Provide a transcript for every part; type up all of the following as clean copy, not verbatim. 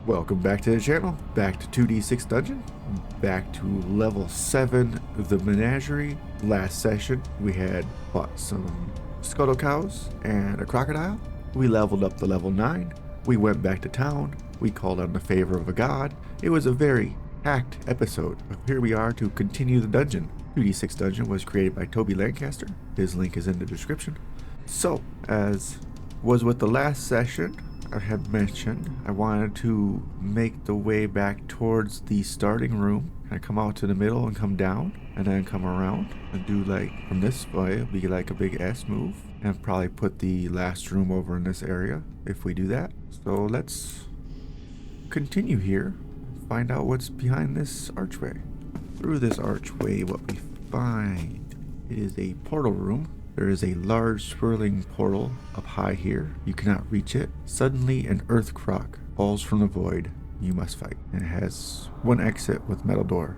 Welcome back to the channel, back to 2d6 Dungeon, back to level 7 of the Menagerie. Last session we had fought some scuttle cows and a crocodile. We leveled up to level 9, we went back to town, we called on the favor of a god. It was a very packed episode. Here we are to continue the dungeon. 2d6 Dungeon was created by Toby Lancaster, his link is in the description. So, as was with the last session, I had mentioned I wanted to make the way back towards the starting room and come out to the middle and come down and then come around and do like from this way. It'll be like a big S move and probably put the last room over in this area if we do that. So let's continue here, find out what's behind this archway. Through this archway, what we find is a portal room. There is a large swirling portal up high here. You cannot reach it. Suddenly an earth croc falls from the void. You must fight. And it has one exit with metal door.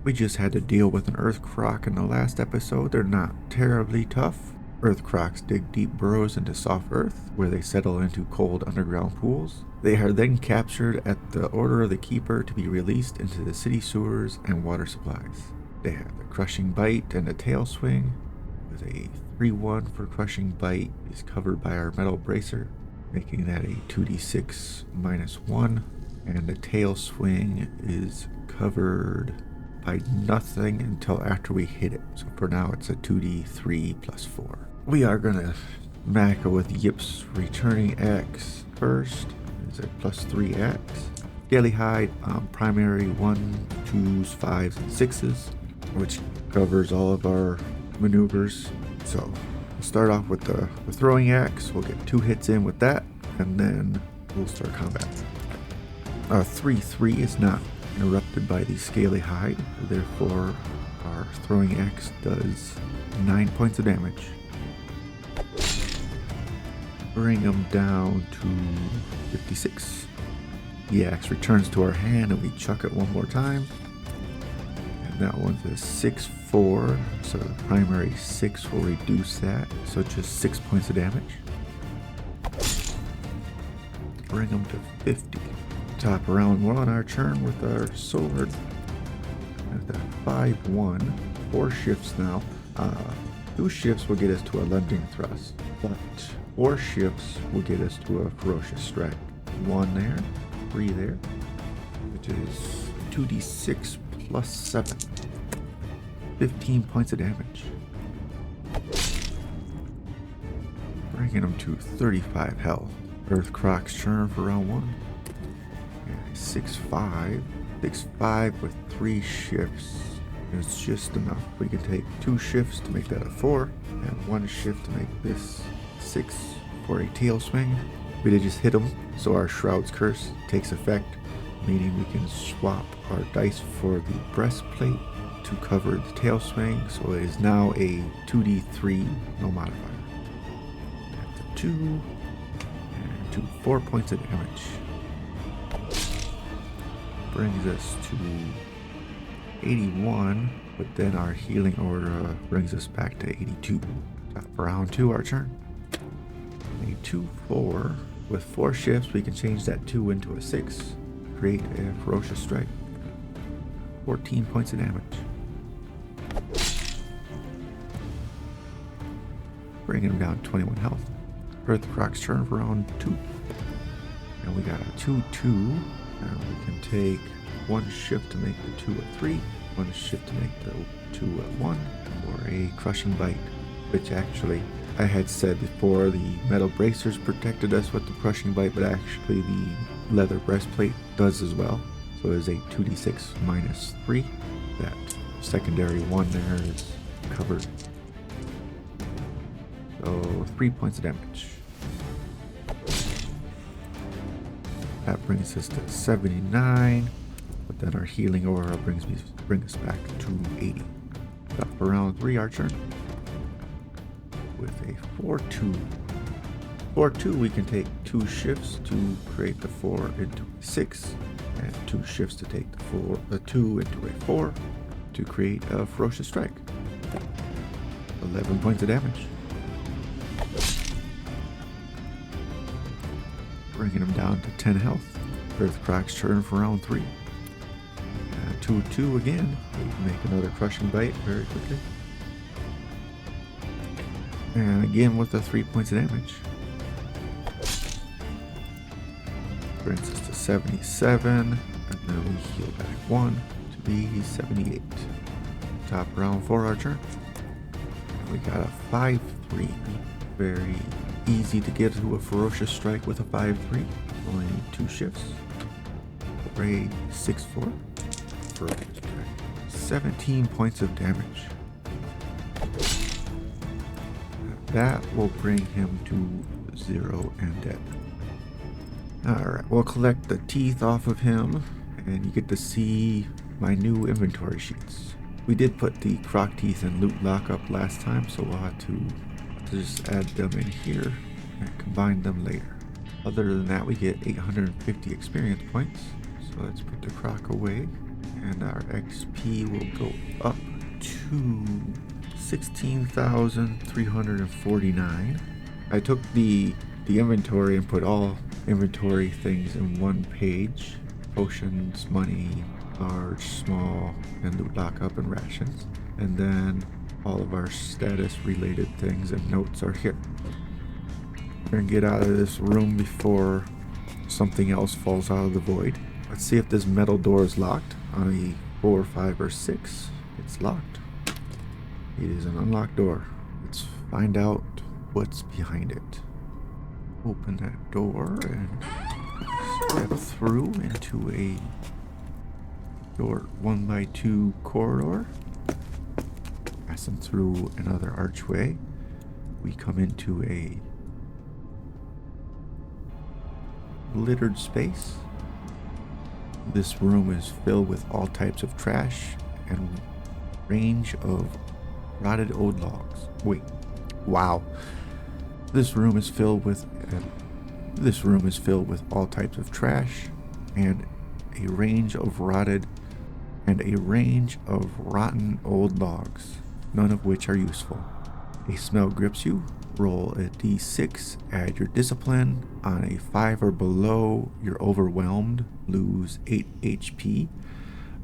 We just had to deal with an earth croc in the last episode. They're not terribly tough. Earth crocs dig deep burrows into soft earth where they settle into cold underground pools. They are then captured at the order of the keeper to be released into the city sewers and water supplies. They have the crushing bite and the tail swing with a 3-1 for crushing bite is covered by our metal bracer, making that a 2d6 -1, and the tail swing is covered by nothing until after we hit it. So for now it's a 2d3 +4. We are gonna macro with Yip's returning axe first. It's a +3 axe. Daily hide on primary 1s, 2s, 5s, and 6s. Which covers all of our maneuvers. So we'll start off with the throwing axe. We'll get 2 hits in with that, and then we'll start combat. Our 3-3 is not interrupted by the scaly hide, therefore our throwing axe does 9 points of damage. Bring them down to 56. The axe returns to our hand and we chuck it one more time. That one's a 6-4, so the primary 6 will reduce that, so just 6 points of damage. Bring them to 50. Top round 1 on our turn with our sword. At that 5-1, 4 shifts now. 2 shifts will get us to a lunging thrust, but 4 shifts will get us to a ferocious strike. 1 there, 3 there, which is 2d6 +7. 15 points of damage. Bringing them to 35 health. Earth Croc's turn for round 1. And 6-5. 6-5 with 3 shifts is just enough. We can take 2 shifts to make that a 4, and 1 shift to make this 6 for a tail swing. We did just hit them, so our Shroud's Curse takes effect, meaning we can swap our dice for the breastplate to cover the tail swing, so it is now a 2d3, no modifier. That's a 2, and 2, 4 points of damage. Brings us to 81, but then our healing aura brings us back to 82. For round 2, our turn. A 2-4. With 4 shifts, we can change that 2 into a 6. Create a ferocious strike. 14 points of damage. Bringing him down to 21 health. Earth Croc's turn for round 2. And we got a 2-2. And we can take 1 shift to make the 2 a 3. 1 shift to make the 2 a 1. Or a crushing bite. Which actually, I had said before, the metal bracers protected us with the crushing bite, but actually the leather breastplate does as well. So it is a 2d6 -3. That secondary 1 there is covered. So 3 points of damage. That brings us to 79, but then our healing aura brings us back to 80. Up for round 3, our turn. With a 4-2. 4-2, we can take 2 shifts to create the 4 into a 6, and 2 shifts to take the 2 into a 4 to create a ferocious strike. 11 points of damage. bringing him down to 10 health. Earth Croc's turn for round 3. 2-2 again. We make another crushing bite very quickly. And again with the 3 points of damage. Brings us to 77, and then we heal back 1 to be 78. Top round for our turn. We got a 5-3. Very easy to get to a ferocious strike with a 5-3. Only need 2 shifts. For a 6-4. Ferocious strike. 17 points of damage. That will bring him to 0 and dead. Alright, we'll collect the teeth off of him, and you get to see my new inventory sheets. We did put the croc teeth in loot lockup last time, so we'll have to just add them in here and combine them later. Other than that, we get 850 experience points, so let's put the croc away, and our XP will go up to 16,349. I took the inventory and put all inventory things in one page. Potions, money, large, small, and loot lockup and rations. And then all of our status related things and notes are here. We're gonna get out of this room before something else falls out of the void. Let's see if this metal door is locked. On a 4, 5, or 6, it's locked. It is an unlocked door. Let's find out what's behind it. Open that door and step through into a short 1x2 corridor. Passing through another archway, we come into a littered space. This room is filled with all types of trash and range of rotted old logs. Wait, wow. This room is filled with all types of trash and a range of rotten old logs, none of which are useful. A smell grips you. Roll a d6, add your discipline. On a 5 or below, you're overwhelmed, lose 8 HP.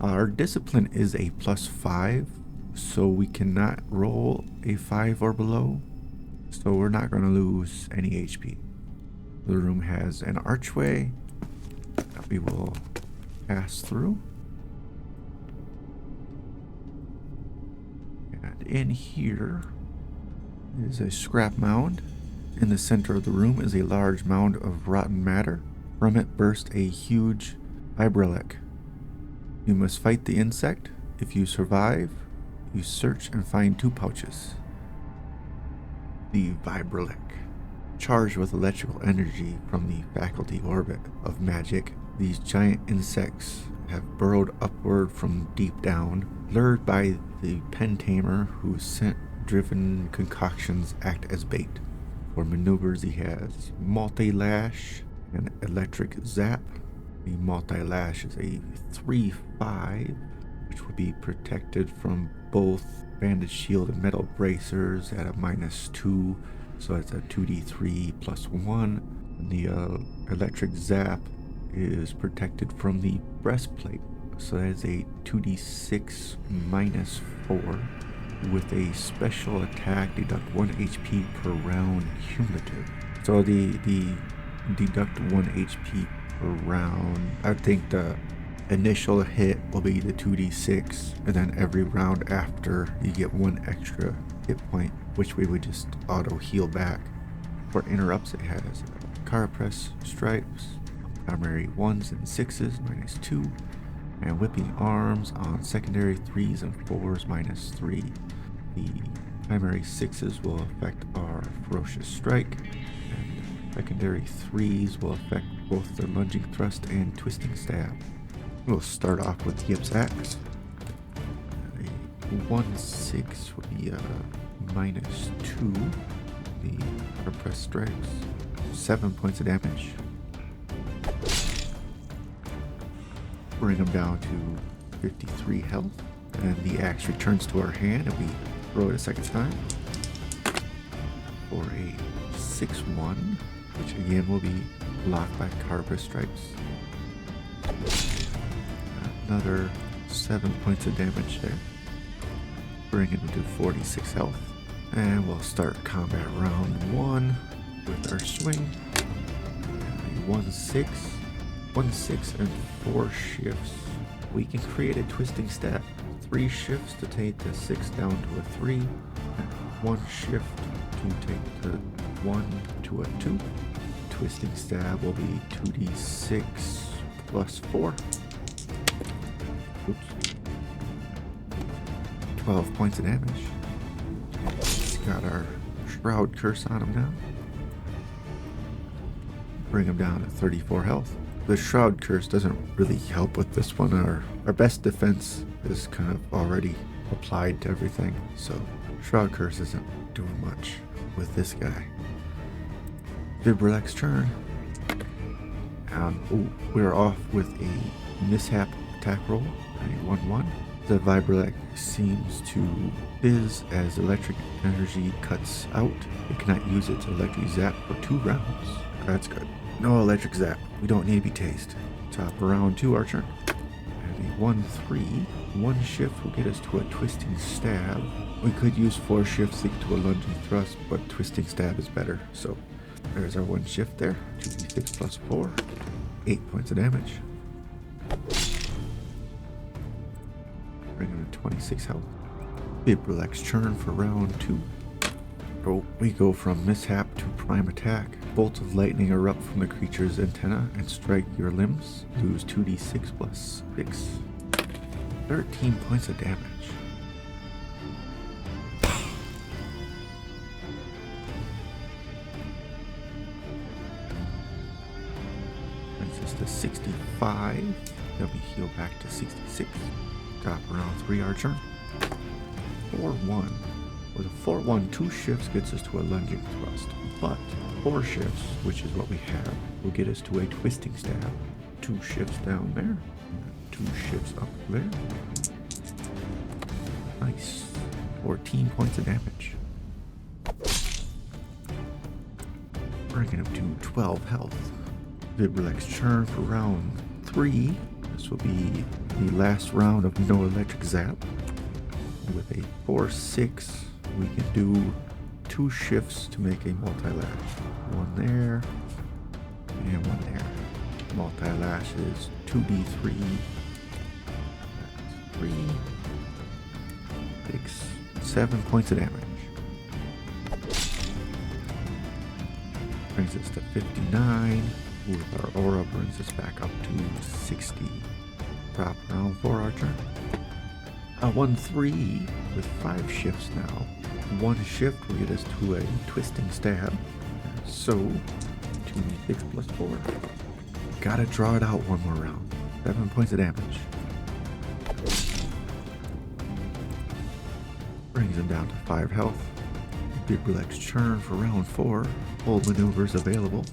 Our discipline is a +5, so we cannot roll a 5 or below, so we're not going to lose any HP. The room has an archway that we will pass through. And in here is a scrap mound. In the center of the room is a large mound of rotten matter. From it burst a huge vibrelic. You must fight the insect. If you survive, you search and find 2 pouches. The vibrelic, charged with electrical energy from the faculty orbit of magic, these giant insects have burrowed upward from deep down, lured by the pen tamer whose scent-driven concoctions act as bait. For maneuvers, he has multi-lash and electric zap. The multi-lash is a 3/5, which would be protected from both bandage shield and metal bracers at a -2, so that's a 2d3 +1. And the electric zap is protected from the breastplate, so that is a 2d6 -4. With a special attack, deduct 1 HP per round cumulative. So the deduct 1 HP per round, I think the initial hit will be the 2d6, and then every round after you get 1 extra hit point, which we would just auto heal back. For interrupts, it has carapace stripes, primary 1s and 6s -2, and whipping arms on secondary 3s and 4s -3. The primary 6s will affect our ferocious strike, and secondary 3s will affect both the lunging thrust and twisting stab. We'll start off with Yip's axe. A 1/6 would be a -2. The carapace strikes 7 points of damage. Bring him down to 53 health, and the axe returns to our hand, and we throw it a second time for a 6/1. which again will be blocked by Carbon Stripes. Another 7 points of damage there. Bringing him to 46 health. And we'll start combat round 1 with our swing. 1-6. 1-6 and 4 shifts. We can create a twisting stab. 3 shifts to take the 6 down to a 3. And 1 shift to take the 1 to a 2. Twisting stab will be 2d6 plus 4. Oops. 12 points of damage. Got our Shroud Curse on him now. Bring him down to 34 health. The Shroud Curse doesn't really help with this one. Our best defense is kind of already applied to everything, so Shroud Curse isn't doing much with this guy. Vibrilex turn. We're off with a mishap attack roll, a 1-1. The Vibrilex seems to fizz as electric energy cuts out. It cannot use its electric zap for 2 rounds. That's good. No electric zap. We don't need to be tased. Top of round 2, our turn. And a 1-3. 1 shift will get us to a twisting stab. We could use 4 shifts to get to a lunging thrust, but twisting stab is better. So there's our 1 shift there. 2d6 plus 4. 8 points of damage. Bring him to 26 health. Vibrilex churn for round 2. We go from mishap to prime attack. Bolts of lightning erupt from the creature's antenna and strike your limbs. Lose 2d6 plus 6. 13 points of damage. Brings us to 65. Then we heal back to 66. Top round 3, our turn. 4-1. With a 4-1, 2 shifts gets us to a lunging thrust. But 4 shifts, which is what we have, will get us to a twisting stab. 2 shifts down there. 2 shifts up there. Nice. 14 points of damage. Bringing him to 12 health. Vibrilex churn for round 3. This will be the last round of no electric zap. With a 4-6, we can do 2 shifts to make a multi-lash. 1 there, and 1 there. Multi-lash is 2d3. That's 3, 6, 7 points of damage. Brings us to 59. With our aura brings us back up to 60. Top round 4, our turn. A 1-3 with 5 shifts now. 1 shift will get us to a twisting stab. So 2d6 plus 4. Gotta draw it out one more round. 7 points of damage. Brings him down to 5 health. Vibrilex churn for round 4. Full maneuvers available.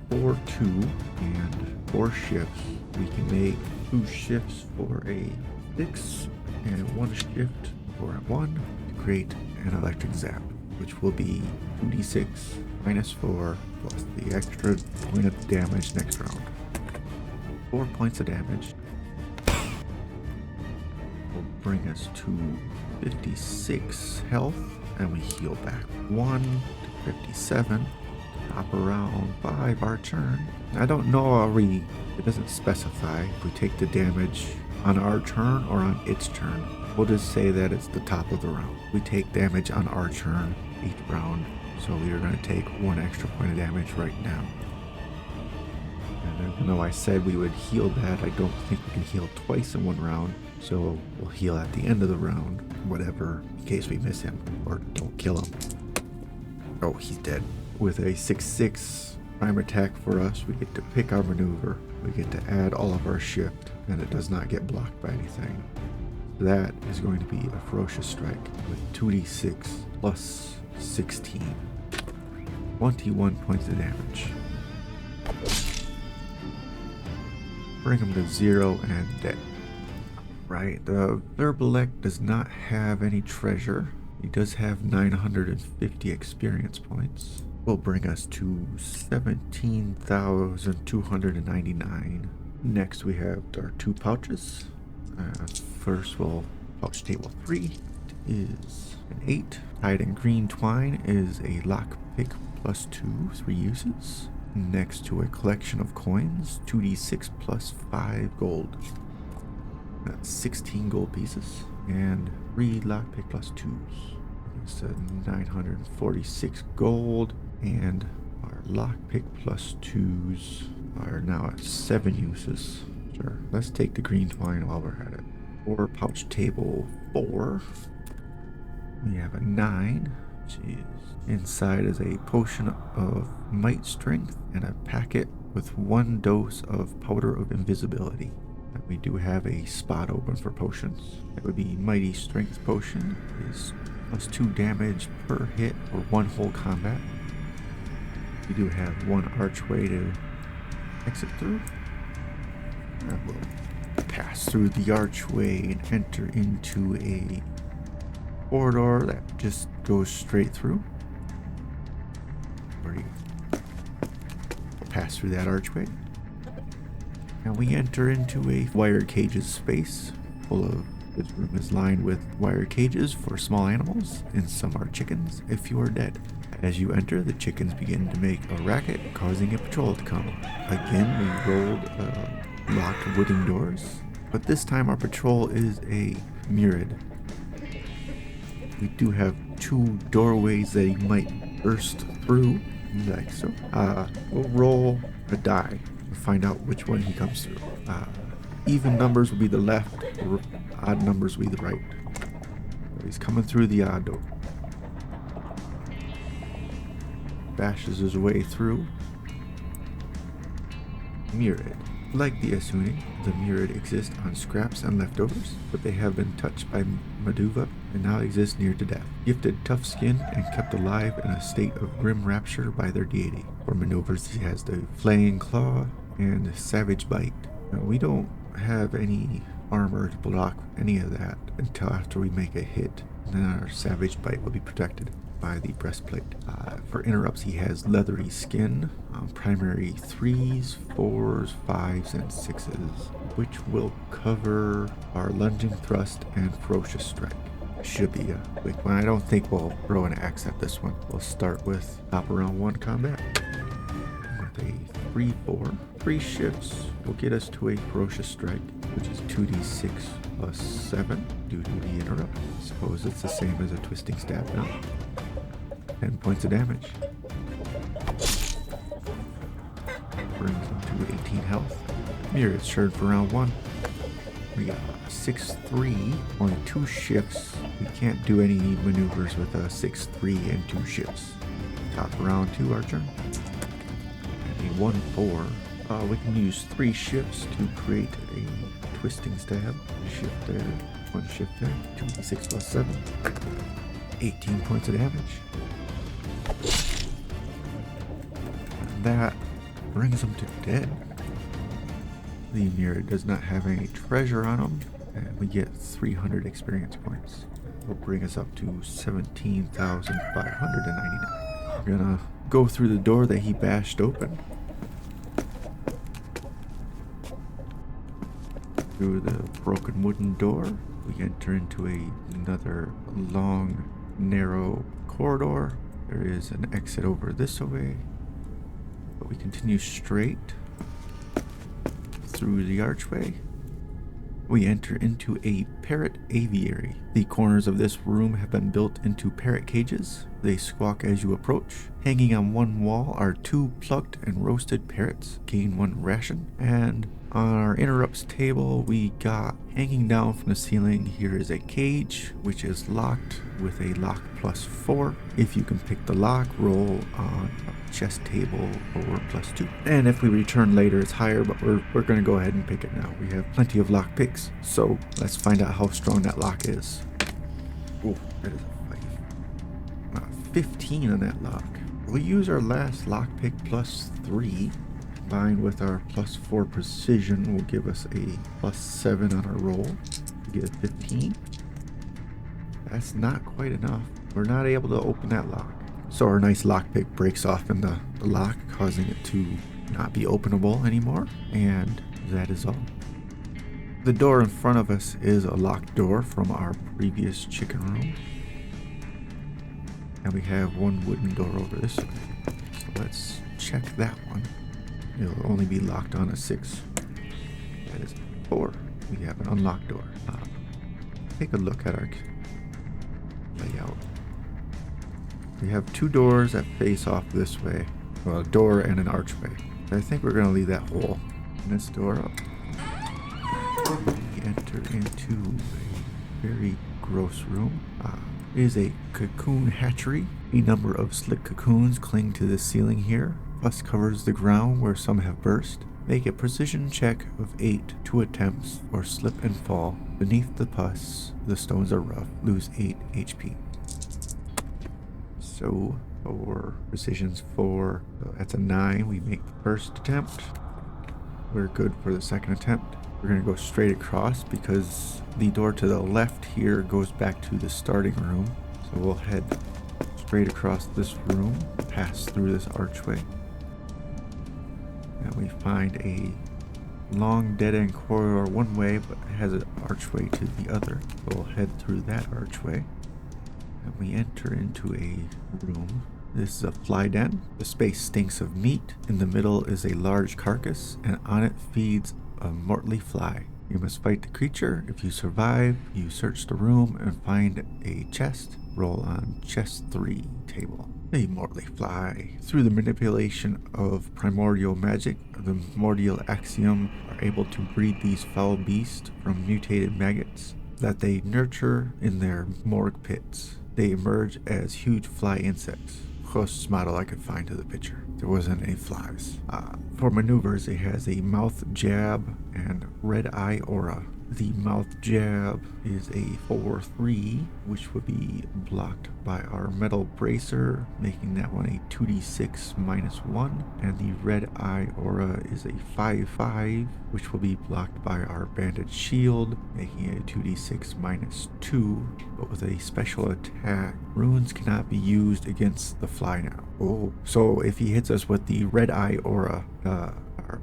4-2 and 4 shifts. We can make 2 shifts for a 6 and 1 shift for a 1 to create an electric zap, which will be 2d6 minus 4 plus the extra point of damage next round. 4 points of damage will bring us to 56 health, and we heal back 1 to 57. Top around 5, our turn. I don't know, it doesn't specify if we take the damage on our turn or on its turn. We'll just say that it's the top of the round. We take damage on our turn each round, so we are going to take 1 extra point of damage right now. And even though I said we would heal that, I don't think we can heal twice in 1 round, so we'll heal at the end of the round, whatever, in case we miss him or don't kill him. Oh, he's dead. With a 6-6 prime attack for us, we get to pick our maneuver. We get to add all of our shift, and it does not get blocked by anything. That is going to be a ferocious strike with 2d6 plus 16. 21 points of damage. Bring him to 0 and dead. Right, the Verbalek does not have any treasure. He does have 950 experience points. will bring us to 17,299. Next we have our 2 pouches. First we'll pouch table 3 is an 8. Tied in green twine is a lockpick plus 2, 3 uses. Next to a collection of coins, 2d6 plus 5 gold. That's 16 gold pieces. And 3 lockpick plus 2s. It's 946 gold. And our lockpick plus 2s are now at 7 uses. Sure, let's take the green twine while we're at it. For pouch table 4, we have a 9, which is inside is a potion of might strength and a packet with 1 dose of powder of invisibility. And we do have a spot open for potions. That would be mighty strength potion is plus 2 damage per hit or 1 whole combat. We do have 1 archway to exit through. And we'll pass through the archway and enter into a corridor that just goes straight through. We'll pass through that archway. And we enter into a wire cages space full of. This room is lined with wire cages for small animals, and some are chickens if you are dead. As you enter, the chickens begin to make a racket, causing a patrol to come. Again, we rolled locked wooden doors, but this time our patrol is a Myrid. We do have 2 doorways that he might burst through, like so. We'll roll a die to find out which one he comes through. Even numbers will be the left, or odd numbers will be the right. So he's coming through the odd door. Bashes his way through. Myrid. Like the Asuni, the Myrid exist on scraps and leftovers, but they have been touched by Meduva and now exist near to death. Gifted tough skin and kept alive in a state of grim rapture by their deity. For maneuvers, he has the flaying claw and savage bite. Now, we don't have any armor to block any of that until after we make a hit. And then our savage bite will be protected by the breastplate. For interrupts, he has leathery skin, primary 3s, 4s, 5s, and 6s, which will cover our lunging thrust and ferocious strike. Should be a quick one. I don't think we'll throw an axe at this one. We'll start with top round 1 combat. With a 3-4. 3 shifts will get us to a ferocious strike, which is 2d6 plus 7 due to the interrupt. I suppose it's the same as a twisting stab now. 10 points of damage. Brings him to 18 health. Myrid's turn for round 1. We got 6-3, only 2 shifts. We can't do any maneuvers with a 6-3 and 2 shifts. Top of round 2, our turn. And a 1-4. We can use 3 shifts to create a twisting stab. Shift there, 1 shift there, 2d6 plus 7. 18 points of damage. And that brings him to dead. The Myrid does not have any treasure on him, and we get 300 experience points. Will bring us up to 17,599. We're gonna go through the door that he bashed open. Through the broken wooden door, we enter into another long, narrow corridor. There is an exit over this way, but we continue straight through the archway. We enter into a parrot aviary. The corners of this room have been built into parrot cages. They squawk as you approach. Hanging on one wall are 2 plucked and roasted parrots. Gain 1 ration. And on our interrupts table, we got hanging down from the ceiling. Here is a cage, which is locked with a lock plus 4. If you can pick the lock, roll on a chest table or plus 2. And if we return later, it's higher, but we're going to go ahead and pick it now. We have plenty of lock picks, so let's find out how strong that lock is. Oh, that is a 5. 15 on that lock. We'll use our last lockpick plus 3. Combined with our plus 4 precision will give us a plus 7 on our roll to get a 15. That's not quite enough. We're not able to open that lock. So our nice lockpick breaks off in the lock, causing it to not be openable anymore, and that is all. The door in front of us is a locked door from our previous chicken room. And we have one wooden door over this way. So let's check that one. It'll only be locked on a 6. That is 4. We have an unlocked door. Take a look at our layout. We have 2 doors that face off this way. Well, a door and an archway. I think we're going to leave that hole in this door up. We enter into a very gross room. It is a cocoon hatchery. A number of slick cocoons cling to the ceiling here. Pus covers the ground where some have burst. Make a precision check of 8 to attempts or slip and fall. Beneath the pus, the stones are rough. Lose 8 HP. So for precision's 4, so that's a 9. We make the first attempt. We're good for the second attempt. We're going to go straight across because the door to the left here goes back to the starting room. So we'll head straight across this room, pass through this archway. And we find a long dead-end corridor one way, but it has an archway to the other. So we'll head through that archway. And we enter into a room. This is a fly den. The space stinks of meat. In the middle is a large carcass, and on it feeds a mortally fly. You must fight the creature. If you survive, you search the room and find a chest. Roll on chest 3 table. A mortally fly. Through the manipulation of primordial magic, the primordial axiom are able to breed these foul beasts from mutated maggots that they nurture in their morgue pits. They emerge as huge fly insects. Closest model I could find to the picture. There wasn't any flies. For maneuvers, it has a mouth jab and red eye aura. The mouth jab is a 4/3, which would be blocked by our metal bracer, making that one a 2d6 -1. And the red eye aura is a 5/5, which will be blocked by our banded shield, making it a 2d6 -2, but with a special attack. Runes cannot be used against the fly now. Oh, so if he hits us with the red eye aura,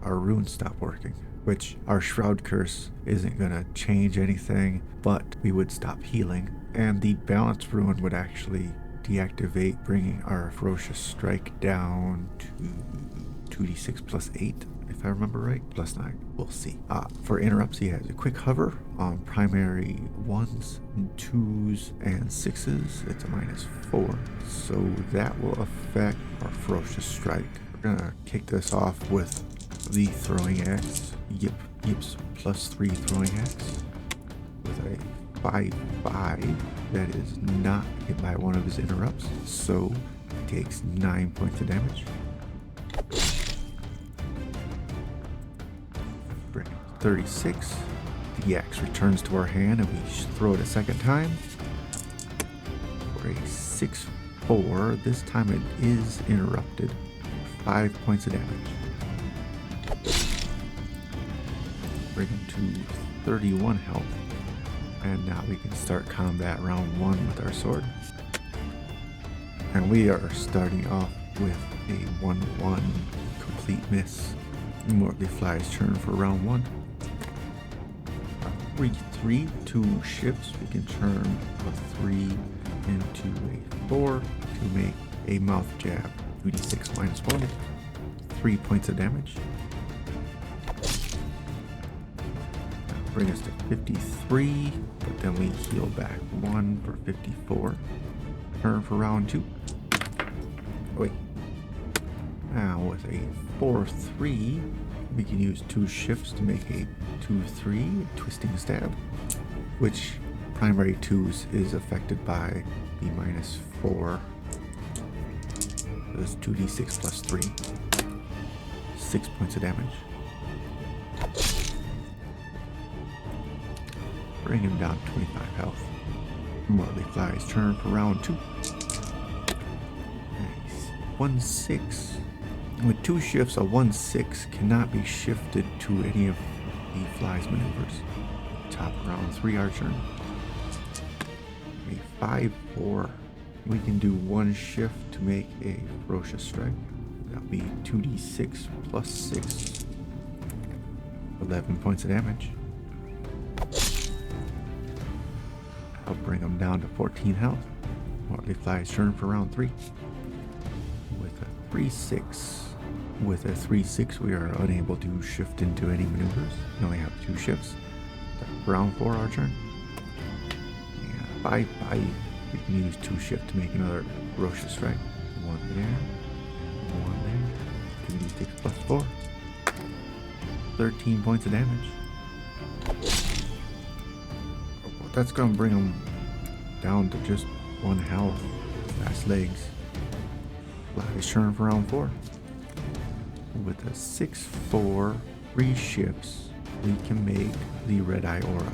our runes stop working. Which our Shroud Curse isn't going to change anything, but we would stop healing. And the Balance Rune would actually deactivate, bringing our Ferocious Strike down to 2d6 +8, if I remember right, +9. We'll see. For interrupts, he has a quick hover on primary 1s, 2s, and 6s. It's a -4, so that will affect our Ferocious Strike. We're going to kick this off with the Throwing Axe. Yips +3 Throwing Axe with a 5/5 that is not hit by one of his interrupts, so he takes 9 points of damage. 36. The axe returns to our hand and we throw it a second time for a 6/4. This time it is interrupted. 5 points of damage. Bring him to 31 health. And now we can start combat round 1 with our sword. And we are starting off with a 1/1 complete miss. Mortally Fly's turn for round 1. 3/3, 2 shifts. We can turn a 3 into a 4 to make a mouth jab. 2d6 -1. 3 points of damage. Bring us to 53, but then we heal back 1 for 54. Turn for round 2. Wait. Now with a 4/3, we can use 2 shifts to make a 2/3 twisting stab, which primary 2s is affected by the -4. That's 2d6 +3. 6 points of damage. Bring him down to 25 health. Mortally Fly's turn for round 2. Nice. 1/6. With 2 shifts, a 1/6 cannot be shifted to any of the Fly's maneuvers. Top round 3 our turn. A 5/4. We can do one shift to make a ferocious strike. That'll be 2d6 plus 6. 11 points of damage. I'll bring them down to 14 health. Mortally Fly's turn for round 3. With a 3-6. With a 3-6, we are unable to shift into any maneuvers. We only have 2 shifts. Round 4, our turn. Yeah, 5-5. We can use 2 shift to make another ferocious strike. 1 there, 1 there. 2d6 plus 4. 13 points of damage. That's gonna bring them down to just 1 health. Last legs. Fly's turn for round 4. With a 6-4, 3 shifts, we can make the red eye aura.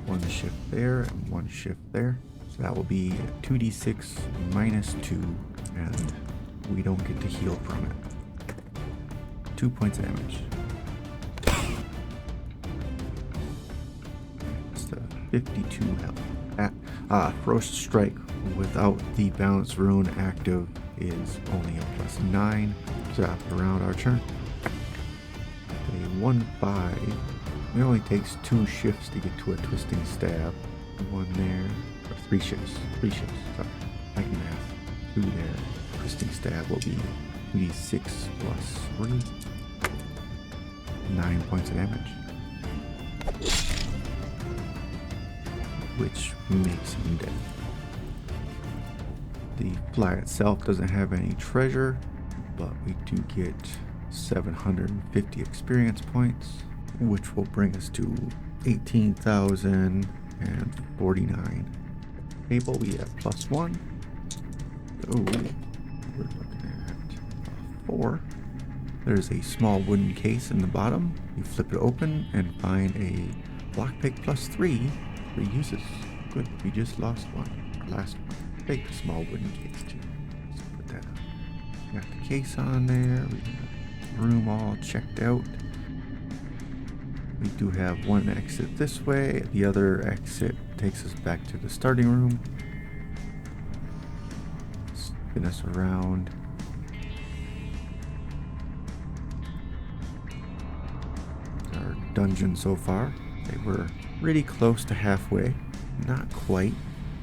1 shift there and 1 shift there. So that will be 2d6 minus 2, and we don't get to heal from it. 2 points of damage. It's the 52 health. Ferocious Strike without the Balance Rune active is only a plus 9. So after round our turn. A 1-5. It only takes 2 shifts to get to a Twisting Stab. 1 there. Or 3 shifts. 3 shifts. Sorry. I can have 2 there. Twisting Stab will be 2d6 plus 3. 9 points of damage. Which makes him dead. The fly itself doesn't have any treasure, but we do get 750 experience points, which will bring us to 18,049. Table, we have +1. Oh, we're looking at 4. There's a small wooden case in the bottom. You flip it open and find a lockpick +3. 3 uses. Good, we just lost one. Our last one. Take the small wooden case too. Let's put that on. Got the case on there. We got the room all checked out. We do have one exit this way. The other exit takes us back to the starting room. Spin us around. Our dungeon so far. They were pretty close to halfway. Not quite.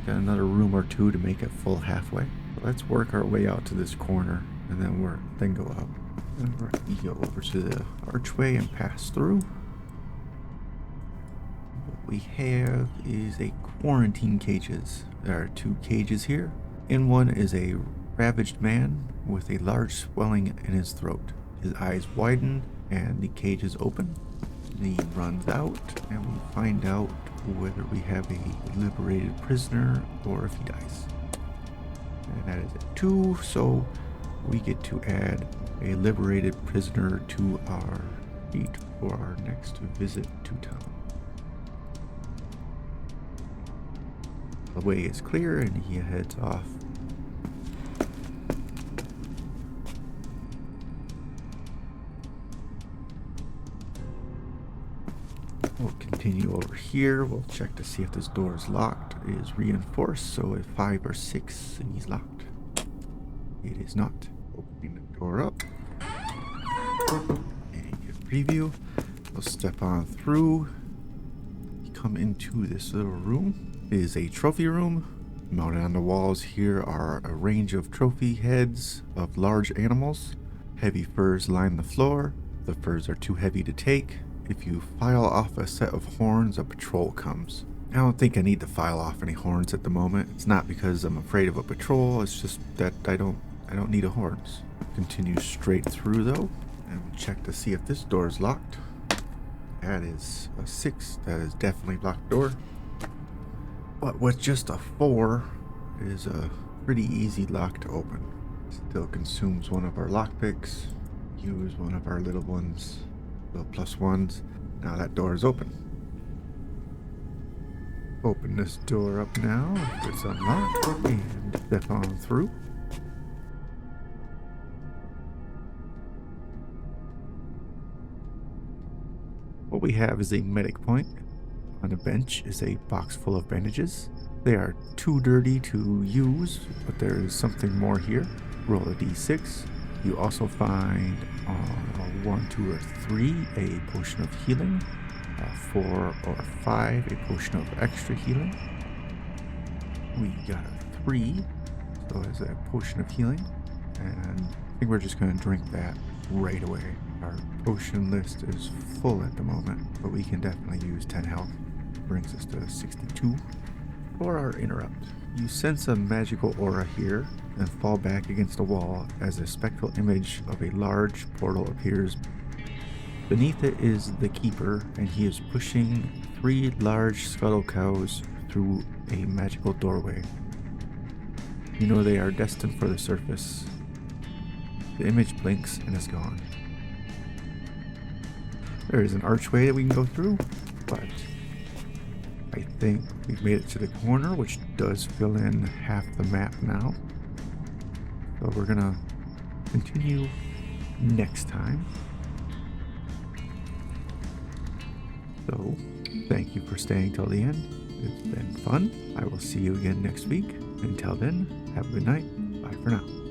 Got another room or 2 to make it full halfway. Let's work our way out to this corner and then go up. And we go over to the archway and pass through. What we have is a quarantine cages. There are 2 cages here. In one is a ravaged man with a large swelling in his throat. His eyes widen and the cage is open. He runs out and we find out whether we have a liberated prisoner or if he dies. And that is at 2, so we get to add a liberated prisoner to our sheet for our next visit to town. The way is clear and he heads off. We'll continue over here. We'll check to see if this door is locked. It is reinforced, so a 5 or 6 and he's locked. It is not. Opening the door up. And get preview. We'll step on through. Come into this little room. It is a trophy room. Mounted on the walls here are a range of trophy heads of large animals. Heavy furs line the floor. The furs are too heavy to take. If you file off a set of horns, a patrol comes. I don't think I need to file off any horns at the moment. It's not because I'm afraid of a patrol, it's just that I don't need a horns. Continue straight through though, and we'll check to see if this door is locked. That is a 6, that is definitely locked door. But with just a 4, it is a pretty easy lock to open. Still consumes one of our lockpicks, use one of our little ones. The +1s. Now that door is open. Open this door up now. It's unlocked. And step on through. What we have is a medic point. On the bench is a box full of bandages. They are too dirty to use, but there is something more here. Roll a d6. You also find 1, 2, or 3 a potion of healing, 4 or 5 a potion of extra healing. We got a 3, so as a potion of healing, and I think we're just going to drink that right away. Our potion list is full at the moment, but we can definitely use 10 health. Brings us to 62. For our interrupt, you sense a magical aura here and fall back against a wall as a spectral image of a large portal appears. Beneath it is the keeper, and he is pushing 3 large scuttle cows through a magical doorway. You know they are destined for the surface. The image blinks and is gone. There is an archway that we can go through, but I think we've made it to the corner, which does fill in half the map now. So we're gonna continue next time. So thank you for staying till the end. It's been fun. I will see you again next week. Until then, have a good night. Bye for now.